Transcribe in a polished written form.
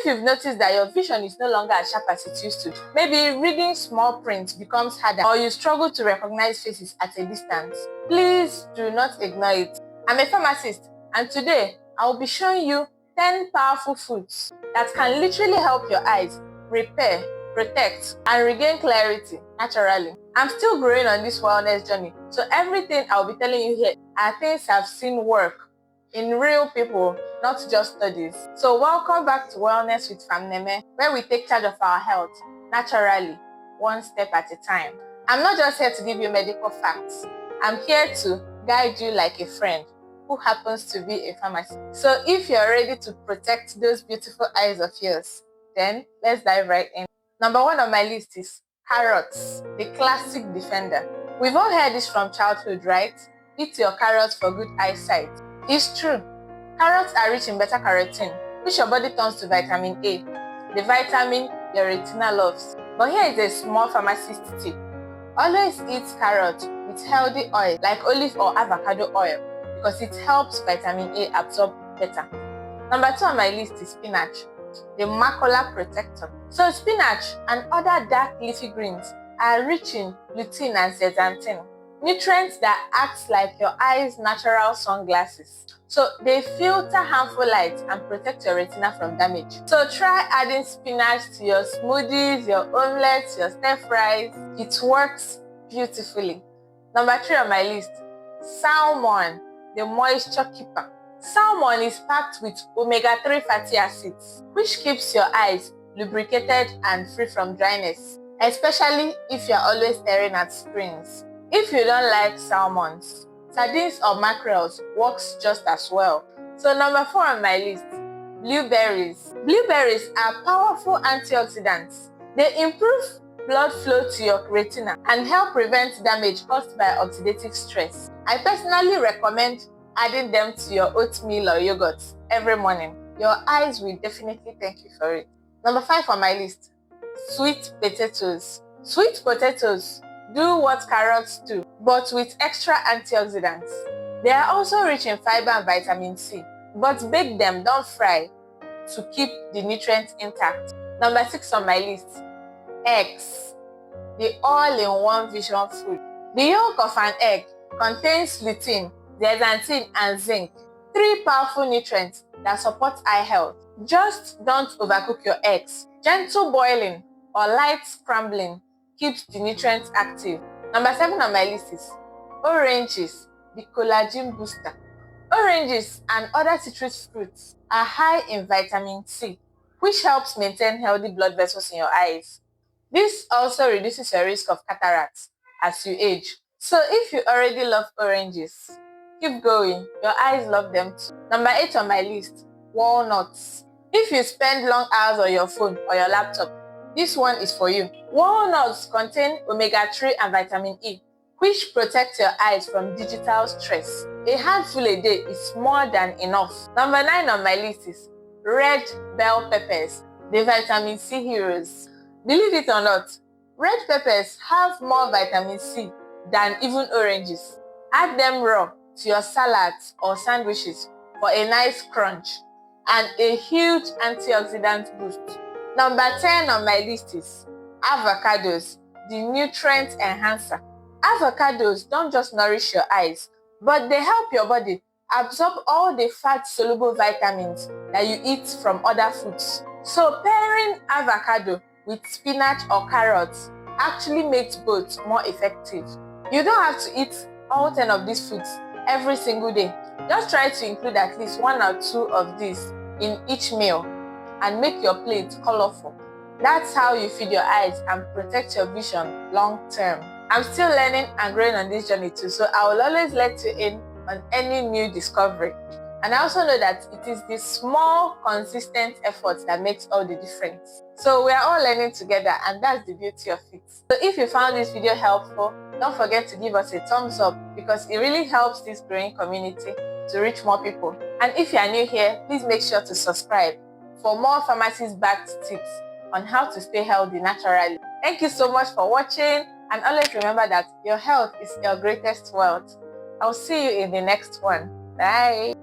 If you've noticed that your vision is no longer as sharp as it used to, maybe reading small print becomes harder, or you struggle to recognize faces at a distance, please do not ignore it. I'm a pharmacist, and today I'll be showing you 10 powerful foods that can literally help your eyes repair, protect, and regain clarity naturally. I'm still growing on this wellness journey, so everything I'll be telling you here are things I've seen work in real people, not just studies. So welcome back to Wellness with Neme, where we take charge of our health naturally, one step at a time. I'm not just here to give you medical facts. I'm here to guide you like a friend who happens to be a pharmacist. So if you're ready to protect those beautiful eyes of yours, then let's dive right in. Number 1 on my list is carrots, the classic defender. We've all heard this from childhood, right? Eat your carrots for good eyesight. It's true. Carrots are rich in beta-carotene, which your body turns to vitamin A, the vitamin your retina loves. But here is a small pharmacist tip. Always eat carrots with healthy oil like olive or avocado oil because it helps vitamin A absorb better. Number 2 on my list is spinach, the macular protector. So spinach and other dark leafy greens are rich in lutein and zeaxanthin, nutrients that act like your eyes' natural sunglasses. So they filter harmful light and protect your retina from damage. So try adding spinach to your smoothies, your omelets, your stir fries. It works beautifully. Number 3 on my list, salmon, the moisture keeper. Salmon is packed with omega-3 fatty acids, which keeps your eyes lubricated and free from dryness, especially if you're always staring at screens. If you don't like salmons, sardines or mackerels works just as well. So number 4 on my list, blueberries. Blueberries are powerful antioxidants. They improve blood flow to your retina and help prevent damage caused by oxidative stress. I personally recommend adding them to your oatmeal or yogurt every morning. Your eyes will definitely thank you for it. Number 5 on my list, sweet potatoes. Sweet potatoes do what carrots do, but with extra antioxidants. They are also rich in fiber and vitamin C, but bake them, don't fry, to keep the nutrients intact. Number 6 on my list, eggs, the all-in-one vision food. The yolk of an egg contains lutein, zeaxanthin, and zinc, 3 powerful nutrients that support eye health. Just don't overcook your eggs. Gentle boiling or light scrambling keeps the nutrients active. Number 7 on my list is oranges, the collagen booster. Oranges and other citrus fruits are high in vitamin C, which helps maintain healthy blood vessels in your eyes. This also reduces your risk of cataracts as you age. So if you already love oranges, keep going. Your eyes love them too. Number 8 on my list, walnuts. If you spend long hours on your phone or your laptop, this one is for you. Walnuts contain omega-3 and vitamin E, which protect your eyes from digital stress. A handful a day is more than enough. Number 9 on my list is red bell peppers, the vitamin C heroes. Believe it or not, red peppers have more vitamin C than even oranges. Add them raw to your salads or sandwiches for a nice crunch and a huge antioxidant boost. Number 10 on my list is avocados, the nutrient enhancer. Avocados don't just nourish your eyes, but they help your body absorb all the fat-soluble vitamins that you eat from other foods. So pairing avocado with spinach or carrots actually makes both more effective. You don't have to eat all 10 of these foods every single day. Just try to include at least 1 or 2 of these in each meal and make your plate colorful. That's how you feed your eyes and protect your vision long term. I'm still learning and growing on this journey too, so I will always let you in on any new discovery. And I also know that it is the small, consistent effort that makes all the difference. So we are all learning together, and that's the beauty of it. So if you found this video helpful, don't forget to give us a thumbs up because it really helps this growing community to reach more people. And if you are new here, please make sure to subscribe for more pharmacist-backed tips on how to stay healthy naturally. Thank you so much for watching, and always remember that your health is your greatest wealth. I'll see you in the next one. Bye.